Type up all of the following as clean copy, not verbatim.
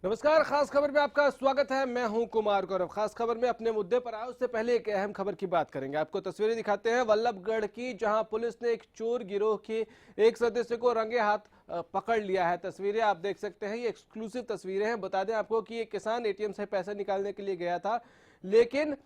नमस्कार, खास खबर में आपका स्वागत है। मैं हूं कुमार गौरव। खास खबर में अपने मुद्दे पर आए उससे पहले एक अहम खबर की बात करेंगे। आपको तस्वीरें दिखाते हैं वल्लभगढ़ की, जहां पुलिस ने एक चोर गिरोह के एक सदस्य को रंगे हाथ पकड़ लिया है। तस्वीरें आप देख सकते हैं, ये एक्सक्लूसिव तस्वीरें हैं। बता दें आपको कि एक किसान एटीएम से पैसे निकालने के लिए गया था, लेकिन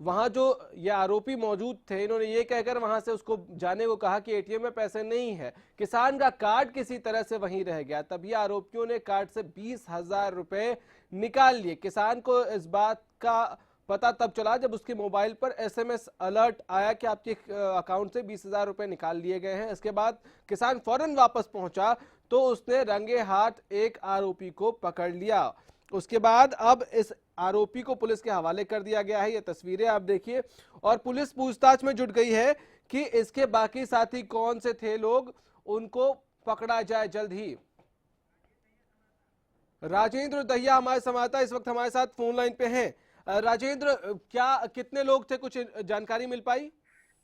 वहां जो ये आरोपी मौजूद थे, इन्होंने ये कहकर वहां से उसको जाने को कहा कि एटीएम में पैसे नहीं है। किसान का कार्ड किसी तरह से वहीं रह गया, तभी आरोपियों ने कार्ड से 20,000 रुपए निकाल लिए। किसान को इस बात का पता तब चला जब उसके मोबाइल पर एसएमएस अलर्ट आया कि आपके अकाउंट से 20,000 रुपए निकाल लिए गए हैं। इसके बाद किसान फौरन वापस पहुंचा तो उसने रंगे हाथ एक आरोपी को पकड़ लिया। उसके बाद अब इस आरोपी को पुलिस के हवाले कर दिया गया है। ये तस्वीरें आप देखिए, और पुलिस पूछताछ में जुट गई है कि इसके बाकी साथी कौन से थे लोग, उनको पकड़ा जाए जल्द ही। राजेंद्र दहिया हमारे संवाददाता इस वक्त हमारे साथ फोन लाइन पे हैं। राजेंद्र, क्या कितने लोग थे, कुछ जानकारी मिल पाई?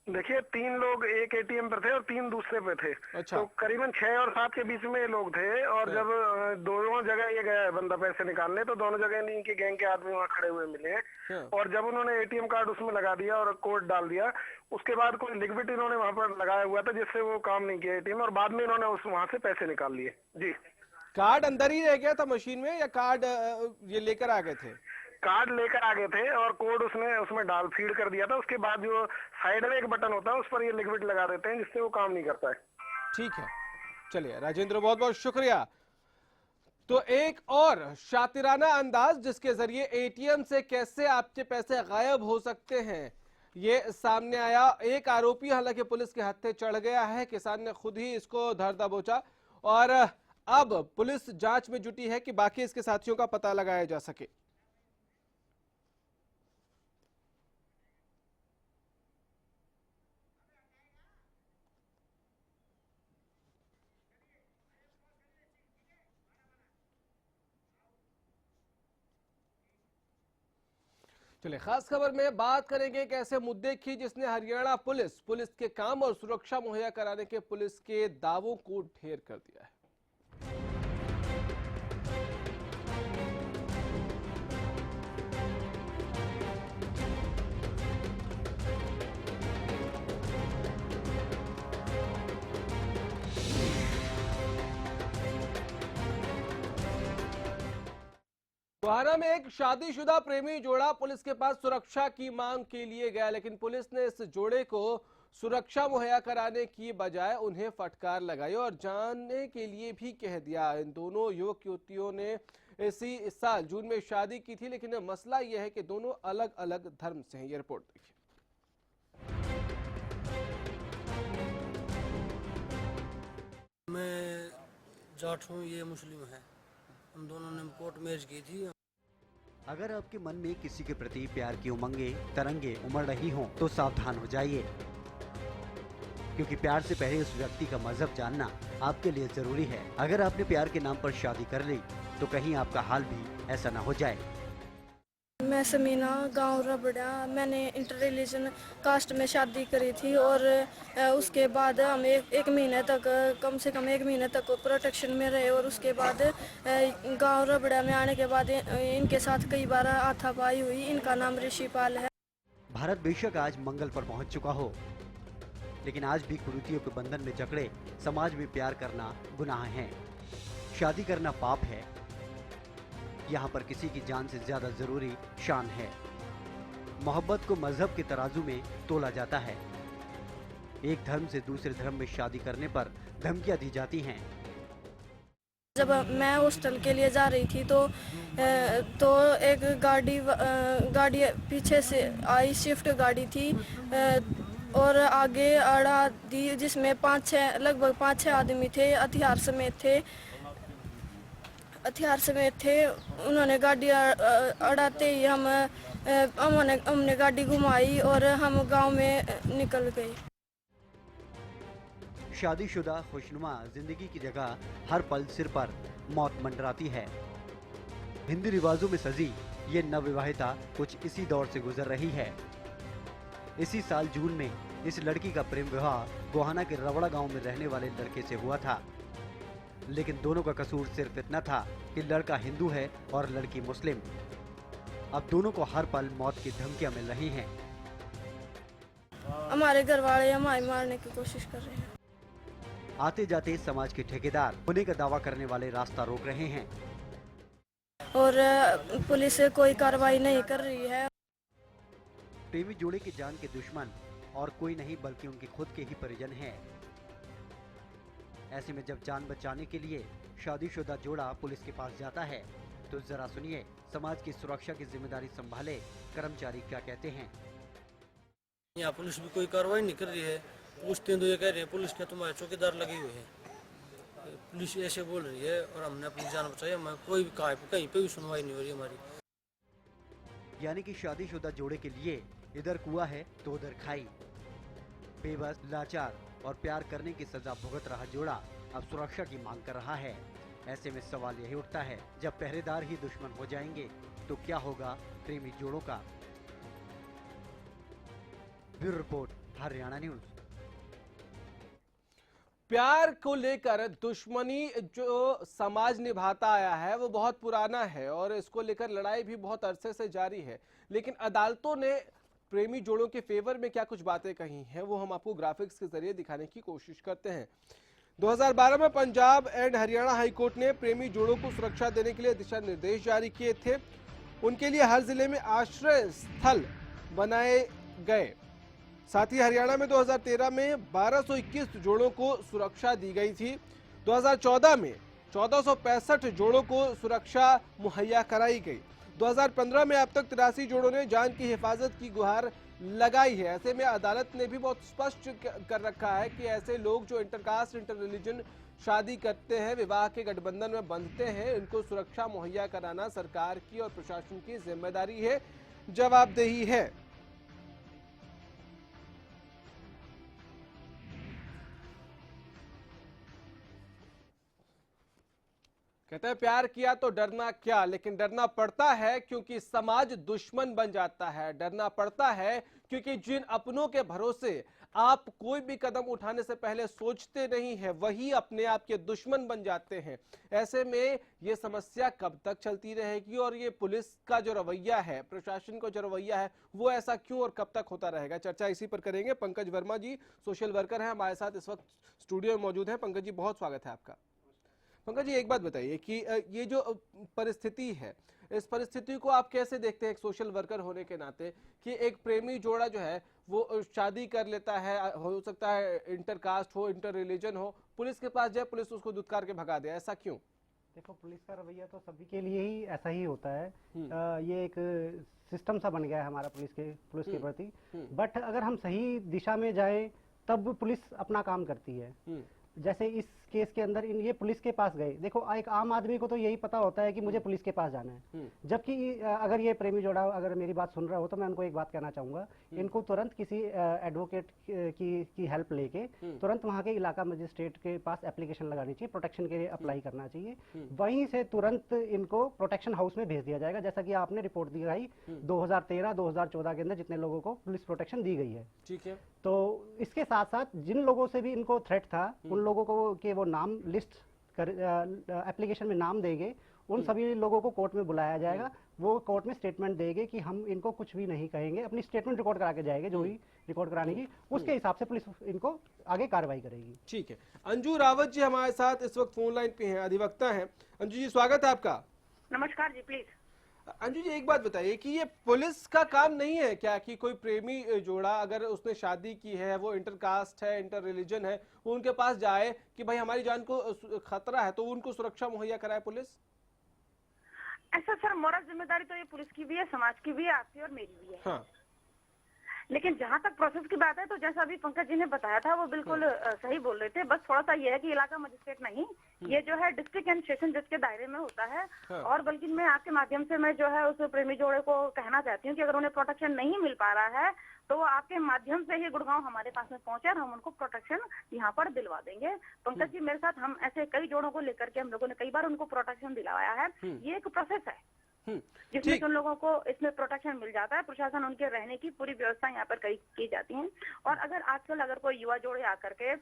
देखिए, 3 लोग एक एटीएम पर थे और 3 दूसरे पे थे। अच्छा। तो करीबन 6 और 7 के बीच में ये लोग थे। और जब दोनों जगह ये गया बंदा पैसे निकालने, तो दोनों जगह इन्हीं के गैंग के आदमी वहाँ खड़े हुए मिले हैं। और जब उन्होंने एटीएम कार्ड उसमें लगा दिया और कोड डाल दिया, उसके बाद कोई लिक्विड इन्होंने वहाँ पर लगाया हुआ था जिससे वो काम नहीं किया एटीएम, और बाद में इन्होंने उस वहाँ से पैसे निकाल लिए। जी। कार्ड अंदर ही रह गया था मशीन में, या कार्ड ये लेकर आ गए थे? कार्ड लेकर आ गए थे और कोड उसने उसमें डाल फीड कर दिया था। उसके बाद जो साइड में एक बटन होता है उस पर ये लिक्विड लगा देते हैं जिससे वो काम नहीं करता है। ठीक है, चलिए राजेंद्र, बहुत बहुत शुक्रिया। तो एक और शातिराना अंदाज जिसके जरिए एटीएम से कैसे आपके पैसे गायब हो सकते हैं, ये सामने आया। एक आरोपी हालांकि पुलिस के हत्थे चढ़ गया है, किसान ने खुद ही इसको धर दबोचा, और अब पुलिस जांच में जुटी है कि बाकी इसके साथियों का पता लगाया जा सके। चलिए, खास खबर में बात करेंगे एक ऐसे मुद्दे की जिसने हरियाणा पुलिस के काम और सुरक्षा मुहैया कराने के पुलिस के दावों को ढेर कर दिया है। गोहाना में एक शादीशुदा प्रेमी जोड़ा पुलिस के पास सुरक्षा की मांग के लिए गया, लेकिन पुलिस ने इस जोड़े को सुरक्षा मुहैया कराने की बजाय उन्हें फटकार लगाई और जानने के लिए भी कह दिया। इन दोनों युवक युवतियों ने इसी साल जून में शादी की थी, लेकिन मसला यह है कि दोनों अलग अलग धर्म से हैं। ये रिपोर्ट देखिए। मैं जाट हूँ, ये मुस्लिम है। हम दोनों ने कोर्ट मैरिज की थी। अगर आपके मन में किसी के प्रति प्यार की उमंगे तरंगे उमड़ रही हों तो सावधान हो जाइए, क्योंकि प्यार से पहले उस व्यक्ति का मजहब जानना आपके लिए जरूरी है। अगर आपने प्यार के नाम पर शादी कर ली तो कहीं आपका हाल भी ऐसा ना हो जाए। मैं समीना, गांव रबड़ा। मैंने इंटर रिलीजन कास्ट में शादी करी थी और उसके बाद हम एक महीने तक, कम से कम 1 महीने तक प्रोटेक्शन में रहे। और उसके बाद गांव रबड़ा में आने के बाद इनके साथ कई बार हाथापाई हुई। इनका नाम ऋषिपाल है। भारत बेशक आज मंगल पर पहुंच चुका हो, लेकिन आज भी कुरीतियों के बंधन में जकड़े समाज में प्यार करना गुनाह है, शादी करना पाप है। यहाँ पर किसी की जान से ज्यादा जरूरी शान है। मोहब्बत को मजहब के तराजू में तोला जाता है। एक धर्म से दूसरे धर्म में शादी करने पर धमकियां दी जाती हैं। जब मैं हॉस्टल के लिए जा रही थी तो एक गाड़ी पीछे से आई, स्विफ्ट गाड़ी थी, और आगे अड़ा दी, जिसमें लगभग 5-6 आदमी थे, हथियार समेत थे। उन्होंने गाड़ी अड़ाते ही हमने गाड़ी घुमाई और हम गांव में निकल गए। शादीशुदा खुशनुमा जिंदगी की जगह हर पल सिर पर मौत मंडराती है। हिंदू रिवाजों में सजी ये नवविवाहिता कुछ इसी दौर से गुजर रही है। इसी साल जून में इस लड़की का प्रेम विवाह गोहाना के रवड़ा गांव में रहने वाले लड़के से हुआ था, लेकिन दोनों का कसूर सिर्फ इतना था कि लड़का हिंदू है और लड़की मुस्लिम। अब दोनों को हर पल मौत की धमकियां मिल रही हैं। हमारे घर वाले हमारे मारने की कोशिश कर रहे हैं। आते जाते समाज के ठेकेदार होने का दावा करने वाले रास्ता रोक रहे हैं और पुलिस कोई कार्रवाई नहीं कर रही है। प्रेमी जोड़े की जान के दुश्मन और कोई नहीं बल्कि उनके खुद के ही परिजन हैं। ऐसे में जब जान बचाने के लिए शादीशुदा जोड़ा पुलिस के पास जाता है तो जरा सुनिए समाज की सुरक्षा की जिम्मेदारी संभाले कर्मचारी क्या कहते हैं। यहाँ पुलिस भी कोई कार्रवाई नहीं कर रही है। पूछते हैं तो ये कह रहे हैं पुलिस के तुम्हारे चौकीदार लगे हुए हैं। पुलिस ऐसे बोल रही है और हमने अपनी जान बचाई, हमें कोई भी कहीं पे भी सुनवाई नहीं हो रही हमारी। यानी कि शादीशुदा जोड़े के लिए इधर कुआं है तो उधर खाई। बेबस, लाचार और प्यार करने की सजा भुगत रहा जोड़ा अब सुरक्षा की मांग कर रहा है। ऐसे में सवाल यही उठता है, जब पहरेदार ही दुश्मन हो जाएंगे तो क्या होगा प्रेमी जोड़ों का। Bureau report, Haryana news. प्यार को लेकर दुश्मनी जो समाज निभाता आया है वो बहुत पुराना है और इसको लेकर लड़ाई भी बहुत अरसे से जारी है, लेकिन अदालतों ने प्रेमी जोड़ों के फेवर में क्या कुछ बातें कही हैं वो हम आपको ग्राफिक्स के जरिए दिखाने की कोशिश करते हैं। 2012 में पंजाब एंड हरियाणा हाईकोर्ट ने प्रेमी जोड़ों को सुरक्षा देने के लिए दिशा निर्देश जारी किए थे। उनके लिए हर जिले में आश्रय स्थल बनाए गए। साथ ही हरियाणा में 2013 में 1221 जोड़ों को सुरक्षा दी गई थी। 2014 में 1465 जोड़ों को सुरक्षा मुहैया कराई गई। 2015 में अब तक 83 जोड़ों ने जान की हिफाजत की गुहार लगाई है। ऐसे में अदालत ने भी बहुत स्पष्ट कर रखा है कि ऐसे लोग जो इंटरकास्ट इंटर रिलीजन शादी करते हैं, विवाह के गठबंधन में बंधते हैं, इनको सुरक्षा मुहैया कराना सरकार की और प्रशासन की जिम्मेदारी है, जवाबदेही है। कहते हैं प्यार किया तो डरना क्या, लेकिन डरना पड़ता है क्योंकि समाज दुश्मन बन जाता है। डरना पड़ता है क्योंकि जिन अपनों के भरोसे आप कोई भी कदम उठाने से पहले सोचते नहीं है, वही अपने आप के दुश्मन बन जाते हैं। ऐसे में ये समस्या कब तक चलती रहेगी और ये पुलिस का जो रवैया है, प्रशासन का जो रवैया है, वो ऐसा क्यों और कब तक होता रहेगा, चर्चा इसी पर करेंगे। पंकज वर्मा जी सोशल वर्कर हैं, हमारे साथ इस वक्त स्टूडियो में मौजूद हैं। पंकज जी बहुत स्वागत है आपका। पंकज जी एक बात बताइए कि ये जो परिस्थिति है, इस परिस्थिति को आप कैसे देखते हैं एक सोशल वर्कर होने के नाते कि एक प्रेमी जोड़ा जो है वो शादी कर लेता है, हो सकता है इंटरकास्ट हो, इंटर रिलीजन हो, पुलिस के पास जाए, पुलिस उसको दुत्कार के भगा दे, ऐसा क्यों? देखो, पुलिस का रवैया तो सभी के लिए ही ऐसा ही होता है। ये एक सिस्टम सा बन गया है हमारा पुलिस के प्रति। बट अगर हम सही दिशा में जाएं तब पुलिस अपना काम करती है। जैसे इस केस के अंदर ये पुलिस के पास गए। देखो, एक आम आदमी को तो यही पता होता है कि मुझे पुलिस के पास जाना है, जबकि अगर ये प्रेमी जोड़ा अगर मेरी बात सुन रहा हो तो मैं उनको एक बात कहना चाहूंगा, इनको तुरंत किसी एडवोकेट की हेल्प लेके तुरंत वहां के इलाका मजिस्ट्रेट के पास एप्लीकेशन लगानी चाहिए, प्रोटेक्शन के लिए अप्लाई करना चाहिए। वहीं से तुरंत इनको प्रोटेक्शन हाउस में भेज दिया जाएगा, जैसा कि आपने रिपोर्ट दिखाई 2013-2014 के अंदर जितने लोगों को पुलिस प्रोटेक्शन दी गई है। ठीक है। तो इसके साथ साथ जिन लोगों से भी इनको थ्रेट था, उन लोगों को के वो नाम लिस्ट कर एप्लीकेशन में नाम देंगे, उन सभी लोगों को कोर्ट में बुलाया जाएगा। वो कोर्ट में स्टेटमेंट देंगे कि हम इनको कुछ भी नहीं कहेंगे, अपनी स्टेटमेंट रिकॉर्ड करा के जाएंगे, जो भी रिकॉर्ड कराने की, उसके हिसाब से पुलिस इनको आगे कार्रवाई करेगी। ठीक है। अंजू रावत जी हमारे साथ इस वक्त फोन लाइन पे हैं, अधिवक्ता हैं। अंजू जी स्वागत है आपका। नमस्कार जी, प्लीज। अंजू जी एक बात बताइए कि ये पुलिस का काम नहीं है क्या कि कोई प्रेमी जोड़ा अगर उसने शादी की है, वो इंटरकास्ट है, इंटर रिलीजन है, वो उनके पास जाए कि भाई हमारी जान को खतरा है, तो उनको सुरक्षा मुहैया कराए पुलिस? ऐसा सर, मोरल जिम्मेदारी तो ये पुलिस की भी है, समाज की भी है, आपकी और मेरी भी है। हाँ। लेकिन जहाँ तक प्रोसेस की बात है तो जैसा अभी पंकज जी ने बताया था वो बिल्कुल सही बोल रहे थे। बस थोड़ा सा ये है कि इलाका मजिस्ट्रेट नहीं, ये जो है डिस्ट्रिक्ट एंड सेशन जज के दायरे में होता है। और बल्कि मैं आपके माध्यम से मैं जो है उस प्रेमी जोड़े को कहना चाहती हूँ कि अगर उन्हें प्रोटेक्शन नहीं मिल पा रहा है तो वो आपके माध्यम से ही गुड़गांव हमारे पास में पहुंचे और हम उनको प्रोटेक्शन यहाँ पर दिलवा देंगे। पंकज जी, मेरे साथ हम ऐसे कई जोड़ों को लेकर के हम लोगों ने कई बार उनको प्रोटेक्शन दिलवाया है। ये एक प्रोसेस है जिसमें उन लोगों को इसमें प्रोटेक्शन मिल जाता है। प्रशासन उनके रहने की पूरी व्यवस्था यहाँ पर की जाती है। और अगर आजकल अगर कोई युवा जोड़े आकर के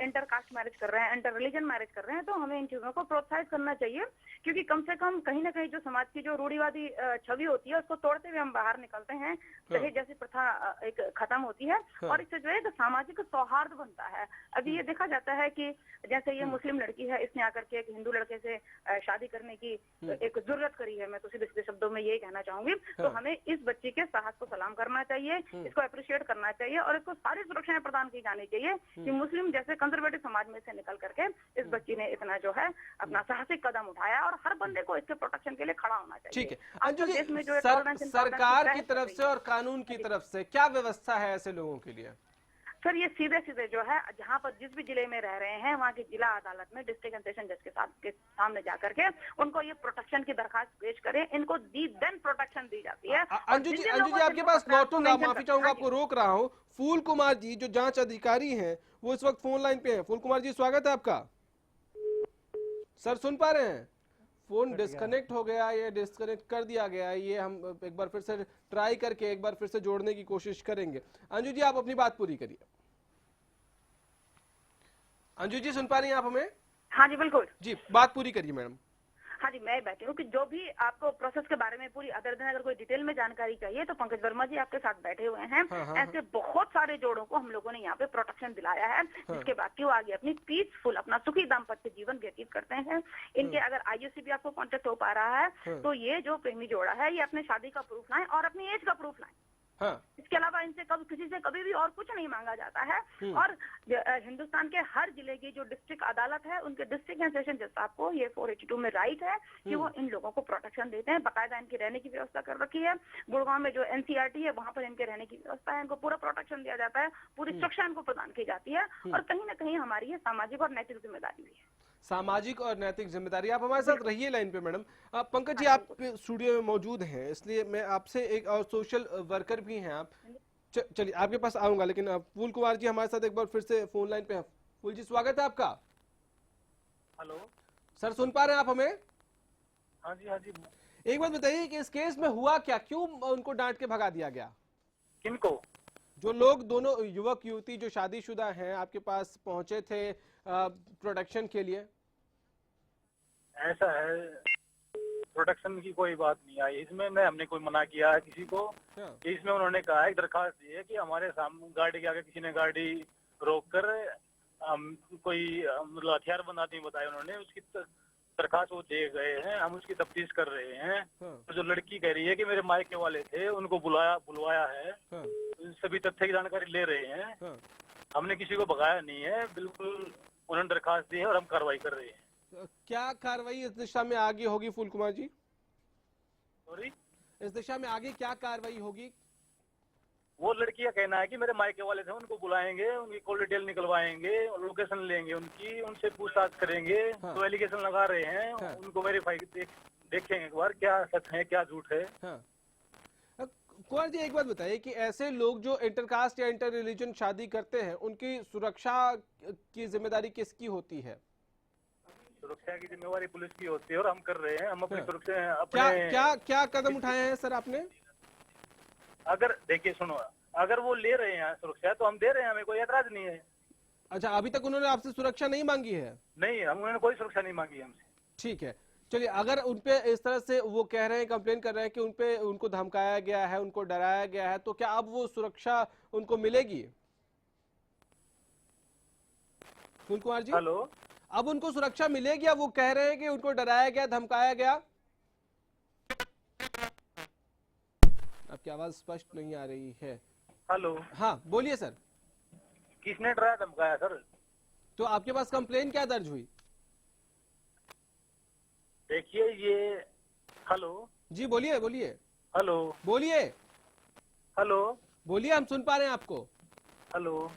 इंटर कास्ट मैरिज कर रहे हैं, इंटर रिलीजन मैरिज कर रहे हैं, तो हमें इन चीजों को प्रोत्साहित करना चाहिए, क्योंकि कम से कम कहीं ना कहीं जो समाज की जो रूढ़िवादी छवि होती है उसको तोड़ते हुए हम बाहर निकलते हैं। दहेज जैसी प्रथा एक खत्म होती है और इससे जो है एक सामाजिक सौहार्द बनता है। अभी ये देखा जाता है कि जैसे ये मुस्लिम लड़की है, इसने आकर के एक हिंदू लड़के से शादी करने की एक जरूरत करी है, मैं तो सीधे शब्दों में यही कहना चाहूंगी। तो हमें इस बच्ची के साहस को सलाम करना चाहिए, इसको अप्रिशिएट करना चाहिए और इसको सारी सुरक्षाएं प्रदान की जानी चाहिए कि मुस्लिम जैसे कंजर्वेटिव समाज में से निकल करके इस बच्ची ने इतना जो है अपना साहसिक कदम उठाया और हर बंदे को इसके प्रोटेक्शन के लिए खड़ा होना चाहिए। ठीक है अंजू जी, सरकार की तरफ से और कानून की तरफ से क्या व्यवस्था है ऐसे लोगों के लिए? सर, ये सीधे सीधे जो है जहाँ पर जिस भी जिले में रह रहे हैं वहाँ की जिला अदालत में डिस्ट्रिक्ट एंड सेशन जज के सामने जाकर के उनको ये प्रोटेक्शन की दरखास्त पेश करें। इनको देन प्रोटेक्शन दी जाती है। अंजू जी आपके पास लौटूंगा, माफी चाहूंगा, आपको रोक रहा हूँ। फूल कुमार जी जो जांच अधिकारी हैं वो इस वक्त फोन लाइन पे हैं। फूल कुमार जी, स्वागत है आपका। सर सुन पा रहे हैं? फोन डिस्कनेक्ट हो गया, ये डिस्कनेक्ट कर दिया गया है। ये हम एक बार फिर से ट्राई करके एक बार फिर से जोड़ने की कोशिश करेंगे। अंजू जी आप अपनी बात पूरी करिए। अंजू जी सुन पा रही हैं आप हमें? हाँ जी बिल्कुल जी, बात पूरी करिए मैडम। हाँ जी, मैं बैठी हूँ कि जो भी आपको प्रोसेस के बारे में पूरी अदर दिन अगर कोई डिटेल में जानकारी चाहिए तो पंकज वर्मा जी आपके साथ बैठे हुए हैं। ऐसे बहुत सारे जोड़ों को हम लोगों ने यहाँ पे प्रोटेक्शन दिलाया है, जिसके बाद कि वो आगे अपनी पीसफुल अपना सुखी दाम्पत्य जीवन व्यतीत करते हैं। इनके अगर आईयूसी भी आपको कांटेक्ट हो पा रहा है तो ये जो प्रेमी जोड़ा है ये अपने शादी का प्रूफ लाएं और अपनी एज का प्रूफ लाएं। इसके अलावा इनसे किसी से कभी भी और कुछ नहीं मांगा जाता है। और हिंदुस्तान के हर जिले की जो डिस्ट्रिक्ट अदालत है उनके डिस्ट्रिक्ट एंड सेशन जज साहब को ये 482 में राइट है कि वो इन लोगों को प्रोटेक्शन देते हैं। बाकायदा इनकी रहने की व्यवस्था कर रखी है। गुड़गांव में जो एनसीईआरटी है वहाँ पर इनके रहने की व्यवस्था है, इनको पूरा प्रोटेक्शन दिया जाता है, पूरी सुरक्षा इनको प्रदान की जाती है। और कहीं ना कहीं हमारी ये सामाजिक और नैतिक जिम्मेदारी भी है। सामाजिक और नैतिक जिम्मेदारी। आप हमारे साथ रहिए लाइन पे मैडम। पंकज जी आप स्टूडियो में मौजूद हैं, इसलिए मैं आपसे एक और सोशल वर्कर भी हैं आप, चलिए आपके पास आऊंगा, लेकिन फूल कुमार जी हमारे साथ एक बार फिर से फोन लाइन पे हैं। फूल जी स्वागत है आपका। हेलो सर सुन पा रहे हैं आप हमें? हाँ जी हाँ जी। एक बात बताइए कि इस केस में हुआ क्या, क्यों उनको डांट के भगा दिया गया? किनको? जो लोग दोनों युवक युवती जो शादीशुदा हैं आपके पास पहुंचे थे प्रोटेक्शन के लिए। ऐसा है, प्रोटेक्शन की कोई बात नहीं आई इसमें, न हमने कोई मना किया है किसी को। इसमें उन्होंने कहा है, दरखास्त दी है कि हमारे सामने गाड़ी के आगे किसी ने गाड़ी रोक कर कोई मतलब हथियार बंद आदमी बताया उन्होंने, उसकी दरखास्त वो दे गए हैं, हम उसकी तफ्तीश कर रहे हैं। तो जो लड़की कह रही है कि मेरे मायके वाले थे उनको बुलवाया है, सभी तथ्य की जानकारी ले रहे हैं। हमने किसी को भगाया नहीं है, बिल्कुल उन्होंने दरखास्त दी है और हम कार्रवाई कर रहे हैं। क्या कार्रवाई इस दिशा में आगे होगी फूल कुमार जी? सॉरी, इस दिशा में आगे क्या कार्रवाई होगी? वो लड़की का कहना है कि मेरे मायके वाले थे, उनको बुलाएंगे, उनकी कॉल डिटेल निकलवाएंगे, लोकेशन लेंगे उनकी, उनसे पूछताछ करेंगे। तो एलिगेशन लगा रहे हैं, उनको वेरीफाई देखेंगे एक बार क्या सच है क्या झूठ है। कुमार जी एक बात बताइए कि ऐसे लोग जो इंटरकास्ट या इंटर रिलीजन शादी करते हैं उनकी सुरक्षा की जिम्मेदारी किसकी होती है? सुरक्षा की जिम्मेवारी पुलिस की होती है और हम कर रहे हैं। हम अपनी सुरक्षा अपने क्या कदम उठाए हैं सर आपने? अगर देखिए सुनो, अगर वो ले रहे हैं सुरक्षा तो हम दे रहे हैं, हमें कोई एतराज नहीं है। अच्छा, अभी तक उन्होंने आपसे सुरक्षा नहीं मांगी है? नहीं, उन्होंने कोई सुरक्षा नहीं मांगी हमसे। ठीक है, चलिए अगर उनपे इस तरह से वो कह रहे हैं, कंप्लेन कर रहे हैं कि उनको धमकाया गया है, उनको डराया गया है, तो क्या अब वो सुरक्षा उनको मिलेगी? फूल कुमार जी हेलो, अब उनको सुरक्षा मिलेगी? अब वो कह रहे हैं कि उनको डराया गया, धमकाया गया। आपकी आवाज स्पष्ट नहीं आ रही है। हेलो, हाँ बोलिए सर। किसने डराया धमकाया सर? तो आपके पास कंप्लेन क्या दर्ज हुई? देखिए ये, हेलो जी बोलिए बोलिए। हेलो बोलिए। हेलो बोलिए, हम सुन पा रहे हैं आपको। हेलो,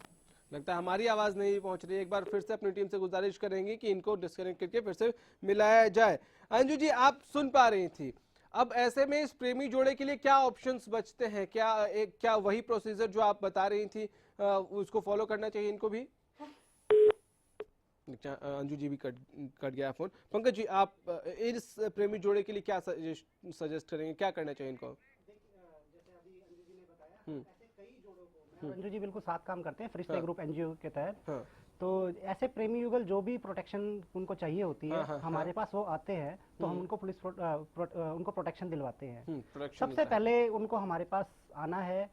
लगता है हमारी आवाज नहीं पहुंच रही है। एक बार फिर से अपनी टीम से गुजारिश करेंगे कि इनको डिस्कनेक्ट करके फिर से मिलाया जाए। अंजू जी आप सुन पा रही थी, अब ऐसे में इस प्रेमी जोड़े के लिए क्या ऑप्शंस बचते हैं? क्या वही प्रोसीजर जो आप बता रही थी उसको फॉलो करना चाहिए इनको भी? अंजू जी भी कट गया फोन। पंकज जी, आप इस प्रेमी जोड़े के लिए क्या सजेस्ट करेंगे, क्या करना चाहिए इनको? जैसे अभी अंजू जी ने बताया, ऐसे कई जोड़ों को अंजू जी बिल्कुल साथ काम करते हैं फरिश्ते ग्रुप एनजीओ के तहत। तो ऐसे प्रेमी युगल जो भी प्रोटेक्शन उनको चाहिए होती है, हमारे पास वो आते हैं तो हम उनको उनको प्रोटेक्शन दिलवाते हैं। सबसे पहले उनको हमारे पास आना है,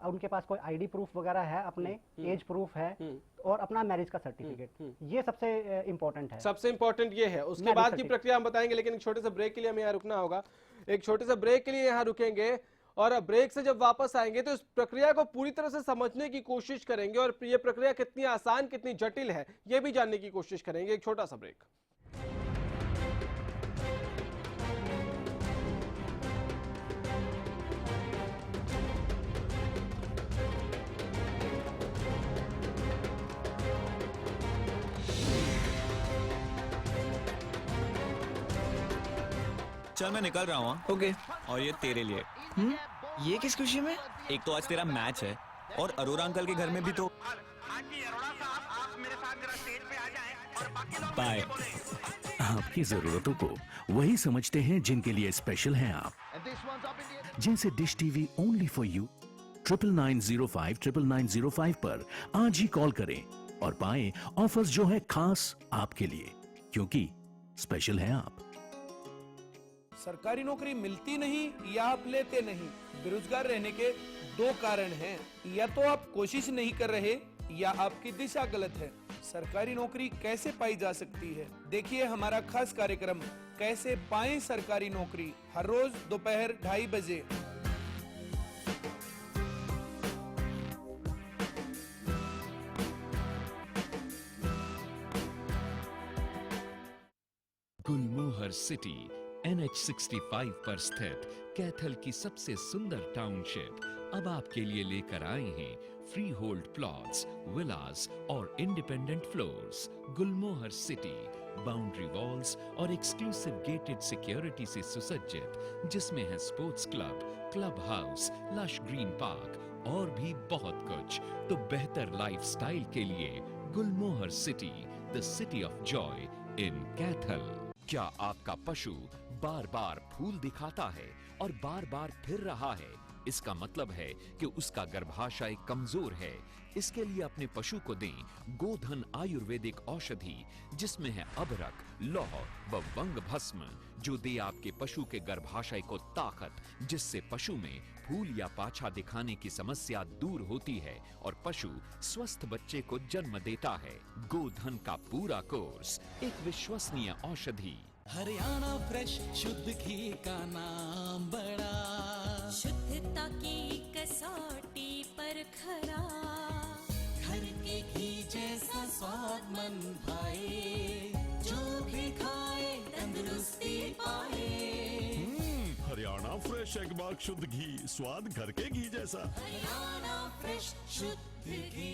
उनके पास कोई आईडी प्रूफ वगैरह है, अपने एज प्रूफ है और अपना मैरिज का सर्टिफिकेट, ये सबसे इम्पोर्टेंट है। सबसे इम्पोर्टेंट ये है। उसके बाद की प्रक्रिया हम बताएंगे, लेकिन एक छोटे से ब्रेक के लिए हमें यहाँ रुकना होगा। एक छोटे से ब्रेक के लिए यहाँ रुकेंगे और ब्रेक से जब वापस आएंगे तो इस प्रक्रिया को पूरी तरह से समझने की कोशिश करेंगे और ये प्रक्रिया कितनी आसान, कितनी जटिल है, ये भी जानने की कोशिश करेंगे। एक छोटा सा ब्रेक। चल मैं निकल रहा हूँ। ओके। और ये तेरे लिए। ये किस खुशी में? एक तो आज तेरा मैच है और अरोरा अंकल के घर में भी तो। बाय। आपकी जरूरतों को वही समझते हैं जिनके लिए स्पेशल हैं आप, जिनसे dish TV only for you 9905 99905 पर आज ही कॉल करें और पाएं ऑफर्स जो है खास आपके लिए, क्योंकि स्पेशल हैं आप। सरकारी नौकरी मिलती नहीं या आप लेते नहीं, बेरोजगार रहने के दो कारण हैं। या तो आप कोशिश नहीं कर रहे या आपकी दिशा गलत है। सरकारी नौकरी कैसे पाई जा सकती है, देखिए हमारा खास कार्यक्रम कैसे पाएं सरकारी नौकरी, हर रोज दोपहर 2:30 बजे। गुलमोहर सिटी NH65 पर स्थित कैथल की सबसे सुंदर टाउनशिप अब आपके लिए लेकर आए हैं फ्री होल्ड प्लॉट्स, विलास और independent floors. Gulmohar city boundary walls और एक्सक्लूसिव गेटेड सिक्योरिटी से सुसज्जित, जिसमें है sports club, club house, lush green park और भी बहुत कुछ। तो बेहतर लाइफस्टाइल के लिए Gulmohar city, the city of joy in Kaithal. क्या आपका पशु बार बार फूल दिखाता है और बार बार फिर रहा है? इसका मतलब है कि उसका गर्भाशय कमजोर है। इसके लिए अपने पशु को दें गोधन आयुर्वेदिक औषधि, जिसमें है अबरक, लौह व वंग भस्म, जो दे आपके पशु के गर्भाशय को ताकत, जिससे पशु में फूल या पाछा दिखाने की समस्या दूर होती है और पशु स्वस्थ बच्चे को जन्म देता है। गोधन का पूरा कोर्स, एक विश्वसनीय औषधि। हरियाणा फ्रेश शुद्ध घी का नाम बड़ा, शुद्धता की कसौटी पर खरा, घर के घी जैसा स्वाद मन भाए, जो भी खाए तंदुरुस्ती पाए। हरियाणा फ्रेश एगमार्क शुद्ध घी, स्वाद घर के घी जैसा। हरियाणा फ्रेश शुद्ध घी।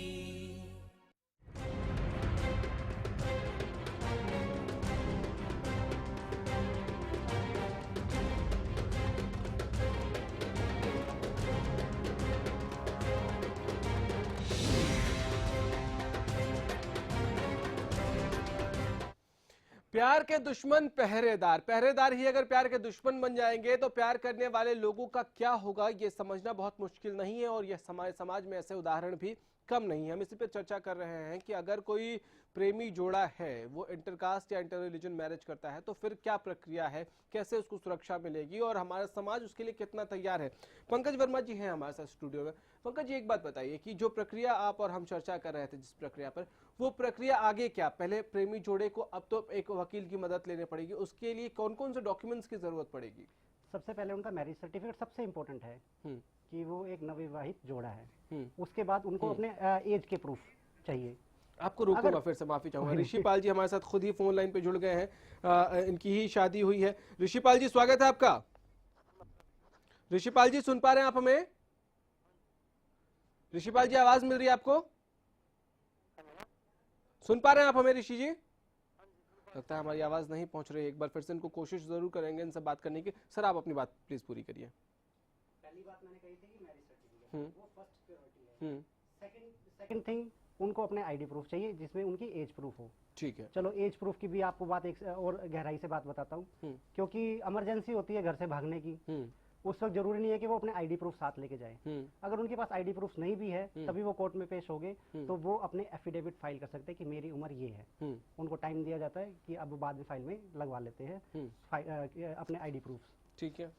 प्यार के दुश्मन पहरेदार, पहरेदार ही अगर प्यार के दुश्मन बन जाएंगे तो प्यार करने वाले लोगों का क्या होगा, ये समझना बहुत मुश्किल नहीं है। और यह समाज में ऐसे उदाहरण भी कम नहीं है। हम इसी पे चर्चा कर रहे हैं कि अगर कोई प्रेमी जोड़ा है, वो इंटरकास्ट या इंटर रिलीजन मैरिज करता है, तो फिर क्या प्रक्रिया है, कैसे उसको सुरक्षा मिलेगी और हमारा समाज उसके लिए कितना तैयार है। पंकज वर्मा जी हैं हमारे साथ स्टूडियो में। पंकज जी, एक बात बताइए कि जो प्रक्रिया आप और हम चर्चा कर रहे थे, जिस प्रक्रिया पर, वो प्रक्रिया आगे क्या? पहले प्रेमी जोड़े को अब तो एक वकील की मदद लेनी पड़ेगी, उसके लिए कौन कौन से डॉक्यूमेंट्स की जरूरत पड़ेगी? सबसे पहले उनका मैरिज सर्टिफिकेट सबसे इम्पोर्टेंट है कि वो एक नवविवाहित जोड़ा है। उसके बाद उनको अपने एज के प्रूफ चाहिए। आपको रोकूंगा, फिर से माफी चाहूंगा। ऋषिपाल जी हमारे साथ खुद ही फोन लाइन पे जुड़ गए हैं, इनकी ही शादी हुई है। ऋषिपाल जी, स्वागत है आपका। ऋषिपाल जी, सुन पा रहे हैं आप हमें? ऋषिपाल जी, आवाज मिल रही है आपको? सुन पा रहे हैं आप हमें ऋषि जी? लगता है हमारी आवाज नहीं पहुंच रही है, एक बार फिर से इनको कोशिश जरूर करेंगे इनसे बात करने की। सर आप अपनी बात प्लीज पूरी करिए। पहली बात मैंने कही थी कि मैरिज सर्टिफिकेट वो फर्स्ट प्रायोरिटी है। सेकंड थिंग, उनको अपने आईडी प्रूफ चाहिए जिसमें उनकी एज प्रूफ हो। ठीक है, चलो एज प्रूफ की भी आपको बात एक और गहराई से बात बताता हूँ, क्योंकि इमरजेंसी होती है घर से भागने की, उस वक्त जरूरी नहीं है कि वो अपने आईडी प्रूफ साथ लेके जाए। अगर उनके पास आईडी प्रूफ नहीं भी है तभी वो कोर्ट में पेश हो गए तो वो अपने एफिडेविट फाइल कर सकते हैं कि मेरी उम्र ये है। उनको टाइम दिया जाता है कि अब बाद में फाइल में लगवा लेते हैं अपने आईडी प्रूफ। ठीक है,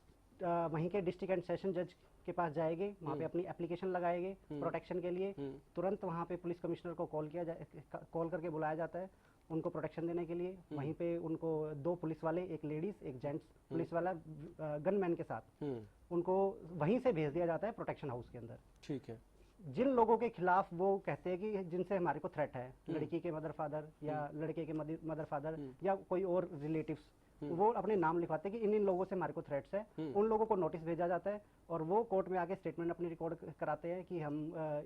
वहीं के डिस्ट्रिक्ट एंड सेशन जज के पास जाएंगे, वहाँ पे अपनी एप्लीकेशन लगाएंगे प्रोटेक्शन के लिए। तुरंत वहाँ पे पुलिस कमिश्नर को कॉल करके बुलाया जाता है उनको प्रोटेक्शन देने के लिए। वहीं पे उनको 2 पुलिस वाले, एक लेडीज एक जेंट्स पुलिस वाला गनमैन के साथ उनको वहीं से भेज दिया जाता है प्रोटेक्शन हाउस के अंदर। ठीक है, जिन लोगों के खिलाफ वो कहते हैं कि जिनसे हमारे को थ्रेट है, लड़की के मदर फादर या लड़के के मदर फादर या कोई और रिलेटिव्स, वो अपने नाम लिखवाते हैं कि इन लोगों से हमारे को थ्रेट्स है। उन लोगों को नोटिस भेजा जाता है और वो कोर्ट में आके स्टेटमेंट अपनी रिकॉर्ड कराते हैं कि हम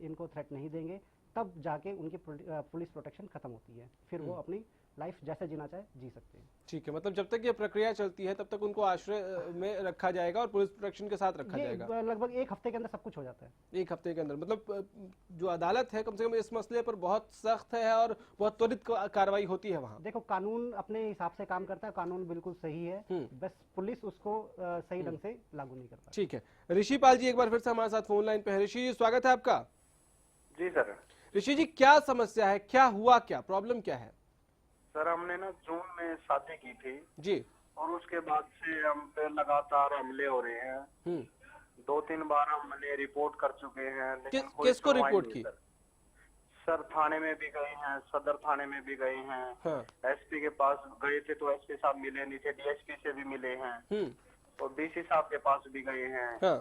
इनको थ्रेट नहीं देंगे। तब जाके उनकी पुलिस प्रोटेक्शन खत्म होती है, फिर वो अपनी लाइफ जैसे जीना चाहे जी सकते हैं। ठीक है, मतलब जब तक ये प्रक्रिया चलती है तब तक उनको आश्रय में रखा जाएगा और पुलिस प्रोटेक्शन के साथ रखा जाएगा। लगभग 1 हफ्ते के अंदर सब कुछ हो जाता है। 1 हफ्ते के अंदर, मतलब जो अदालत है कम से कम इस मसले पर बहुत सख्त है और बहुत त्वरित कार्रवाई होती है वहाँ। देखो कानून अपने हिसाब से काम करता है, कानून बिल्कुल सही है, बस पुलिस उसको सही ढंग से लागू नहीं करता। ठीक है, ऋषि पाल जी एक बार फिर से हमारे साथ फोन लाइन पे है। ऋषि जी स्वागत है आपका। जी सर। ऋषि जी क्या समस्या है, क्या हुआ, क्या प्रॉब्लम क्या है? सर हमने ना जून में शादी की थी जी, और उसके बाद से हम पे लगातार हमले हो रहे हैं। 2-3 बार हमने रिपोर्ट कर चुके हैं, लेकिन किसको रिपोर्ट की? सर थाने में भी गए हैं, सदर थाने में भी गए हैं। हाँ। एसपी के पास गए थे तो एसपी साहब मिले नहीं थे, डीएसपी से भी मिले हैं और डीसी साहब के पास भी गए हैं। हाँ।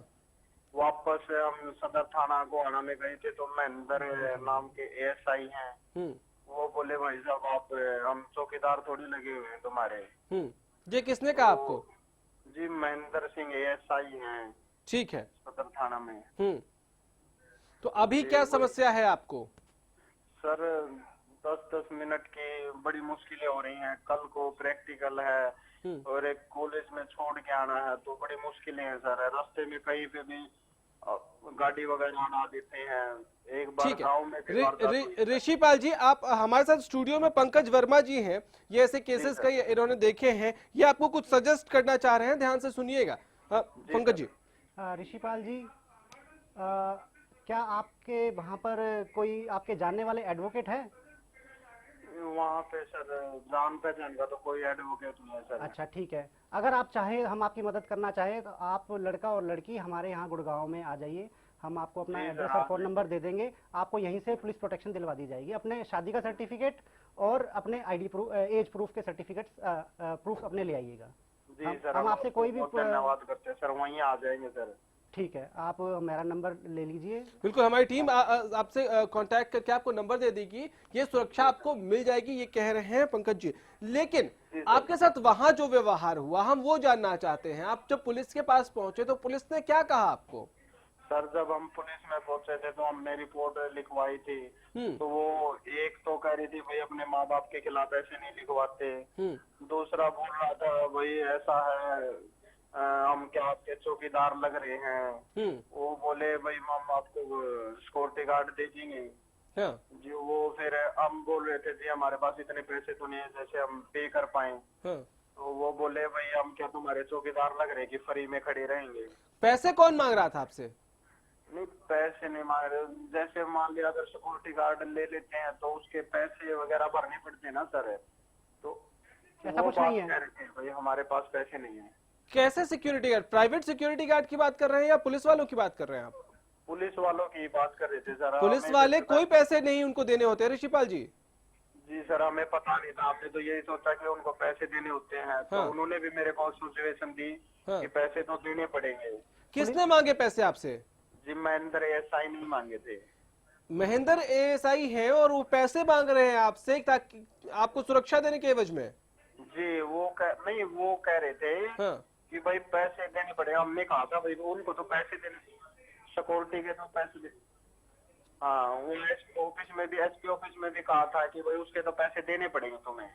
वापस हम सदर थाना गोहाना में गए थे तो महेंद्र नाम के एएसआई हैं, वो बोले भाई साहब आप हम चौकीदार थोड़ी लगे हुए हैं तुम्हारे। ये किसने कहा आपको? जी महेंद्र सिंह एएसआई हैं। ठीक है, सदर थाना में। तो अभी क्या समस्या है आपको? सर 10-10 मिनट की बड़ी मुश्किलें हो रही हैं। कल को प्रैक्टिकल है और एक कॉलेज में छोड़ के आना है तो बड़ी मुश्किलें हैं सर। रास्ते में कहीं पे भी गाड़ी वगैरह आना देते हैं। एक बार गांव में ऋषि पाल जी आप हमारे साथ स्टूडियो में पंकज वर्मा जी हैं, ये ऐसे केसेस कई इन्होंने देखे हैं, ये आपको कुछ सजेस्ट करना चाह रहे हैं, ध्यान से सुनिएगा। पंकज जी। ऋषि पाल जी क्या आपके वहाँ पर कोई आपके जानने वाले एडवोकेट है? वहाँ पे सर जान पहचान का तो कोई एडवोकेट नहीं है सर। अच्छा ठीक है, अगर आप चाहे हम आपकी मदद करना चाहे तो आप लड़का और लड़की हमारे यहाँ गुड़गांव में आ जाइए, हम आपको अपना एड्रेस और फोन नंबर दे देंगे, आपको यहीं से पुलिस प्रोटेक्शन दिलवा दी जाएगी। अपने शादी का सर्टिफिकेट और अपने आईडी प्रूफ, एज प्रूफ के सर्टिफिकेट प्रूफ अपने ले आइएगा। जी सर, हम आपसे कोई भी धन्यवाद करते हैं सर, वहीं आ जाएंगे सर। ठीक है, आप मेरा नंबर ले लीजिए। बिल्कुल, हमारी टीम आपसे कांटेक्ट करके आपको नंबर दे देगी, ये सुरक्षा आपको मिल जाएगी, ये कह रहे हैं पंकज जी। लेकिन आपके साथ वहां जो व्यवहार हुआ हम वो जानना चाहते हैं। आप जब पुलिस के पास पहुंचे तो पुलिस ने क्या कहा आपको? सर जब हम पुलिस में पहुंचे थे तो हमने रिपोर्ट लिखवाई थी तो वो एक तो कह रही थी भाई अपने माँ बाप के खिलाफ ऐसे नहीं लिखवाते, दूसरा बोल रहा था भाई ऐसा है हम क्या आपके चौकीदार लग रहे हैं। वो बोले भाई हम आपको सिक्योरिटी गार्ड दे देंगे। जी वो फिर हम बोल रहे थे जी हमारे पास इतने पैसे तो नहीं है जैसे हम पे कर पाए। तो वो बोले भाई हम क्या तुम्हारे चौकीदार लग रहे कि फ्री में खड़े रहेंगे। पैसे कौन मांग रहा था आपसे? नहीं पैसे नहीं मांग रहे, जैसे मान लिया अगर सिक्योरिटी गार्ड ले लेते हैं तो उसके पैसे वगैरह भरने पड़ते हैं ना सर, तो ऐसा कुछ नहीं है भाई हमारे पास पैसे नहीं है। कैसे security guard? Private security guard की बात कर रहे हैं या पुलिस वालों की बात कर रहे हैं आप? पुलिस वालों की बात कर रहे थे सर। पुलिस वाले कोई पैसे नहीं उनको देने होते ऋषिपाल जी? जी सर हमें पता नहीं था, आपने तो यही सोचा कि उनको पैसे देने होते हैं। तो उन्होंने भी मेरे को सिचुएशन दी कि पैसे तो देने पड़ेंगे। किसने मांगे पैसे आपसे? जी महेंद्र एएसआई नहीं मांगे थे। महेंद्र एएसआई हैं और वो पैसे मांग रहे हैं आपसे ताकि आपको सुरक्षा देने के एवज में? जी वो कह रहे थे कि भाई पैसे देने पड़ेगा। हमने कहा था भाई उनको तो पैसे देने, सिक्योरिटी के तो पैसे दे। हाँ वो ऑफिस में भी एसपी ऑफिस में भी कहा था कि भाई उसके तो पैसे देने पड़ेंगे तुम्हें।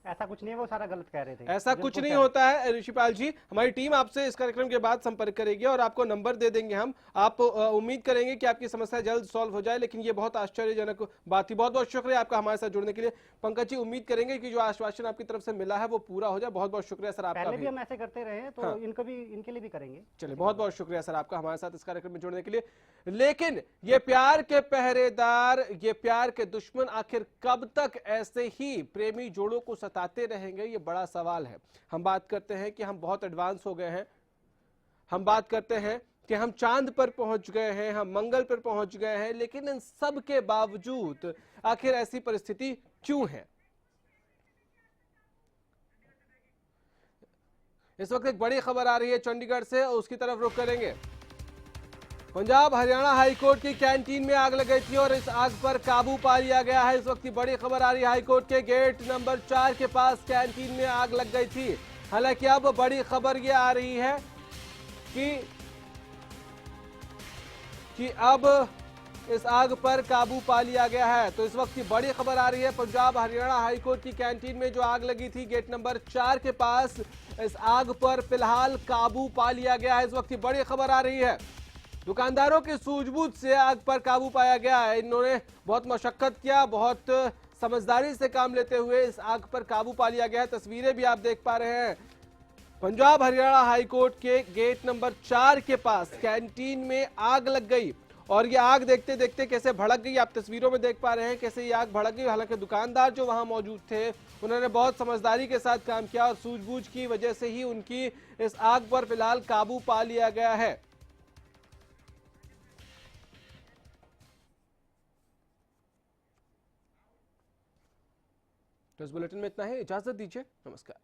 ऐसा कुछ नहीं है, वो सारा गलत कह रहे थे। ऐसा कुछ नहीं होता है ऋषिपाल जी, हमारी टीम आपसे इस कार्यक्रम के बाद संपर्क करेगी और आपको नंबर दे देंगे हम। आप उम्मीद करेंगे कि आपकी समस्या जल्द सॉल्व हो जाए, लेकिन ये बहुत आश्चर्यजनक बात थी। बहुत बहुत शुक्रिया आपका हमारे साथ जुड़ने के लिए पंकज जी। उम्मीद करेंगे कि जो आश्वासन आपकी तरफ से मिला है वो पूरा हो जाए। बहुत बहुत शुक्रिया सर आपका। पहले भी हम ऐसे करते रहे तो हाँ। इनके लिए भी करेंगे। चलिए, बहुत बहुत शुक्रिया सर आपका हमारे साथ इस कार्यक्रम में जुड़ने के लिए। लेकिन ये प्यार के पहरेदार, ये प्यार के दुश्मन आखिर कब तक ऐसे ही प्रेमी जोड़ों को सताते रहेंगे, ये बड़ा सवाल है। हम बात करते हैं कि हम बहुत एडवांस हो गए हैं, हम बात करते हैं कि हम चांद पर पहुंच गए हैं, हम मंगल पर पहुंच गए हैं, लेकिन इन सब के बावजूद आखिर ऐसी परिस्थिति क्यों है? इस वक्त एक बड़ी खबर आ रही है चंडीगढ़ से, उसकी तरफ रुख करेंगे। पंजाब हरियाणा हाईकोर्ट की कैंटीन में आग लग गई थी और इस आग पर काबू पा लिया गया है। इस वक्त की बड़ी खबर आ रही है, हाईकोर्ट के गेट नंबर 4 के पास कैंटीन में आग लग गई थी। हालांकि अब बड़ी खबर ये आ रही है कि अब इस आग पर काबू पा लिया गया है। तो इस वक्त की बड़ी खबर आ रही है, पंजाब हरियाणा हाईकोर्ट की कैंटीन में जो आग लगी थी गेट नंबर 4 के पास, इस आग पर फिलहाल काबू पा लिया गया है। इस वक्त की बड़ी खबर आ रही है, दुकानदारों की सूझबूझ से आग पर काबू पाया गया है। इन्होंने बहुत मशक्कत किया, बहुत समझदारी से काम लेते हुए इस आग पर काबू पा लिया गया है। तस्वीरें भी आप देख पा रहे हैं, पंजाब हरियाणा हाईकोर्ट के गेट नंबर 4 के पास कैंटीन में आग लग गई और ये आग देखते देखते कैसे भड़क गई, आप तस्वीरों में देख पा रहे हैं कैसे ये आग भड़क गई। हालांकि दुकानदार जो वहां मौजूद थे उन्होंने बहुत समझदारी के साथ काम किया और सूझबूझ की वजह से ही उनकी इस आग पर फिलहाल काबू पा लिया गया है। तो इस बुलेटिन में इतना ही, इजाजत दीजिए, नमस्कार।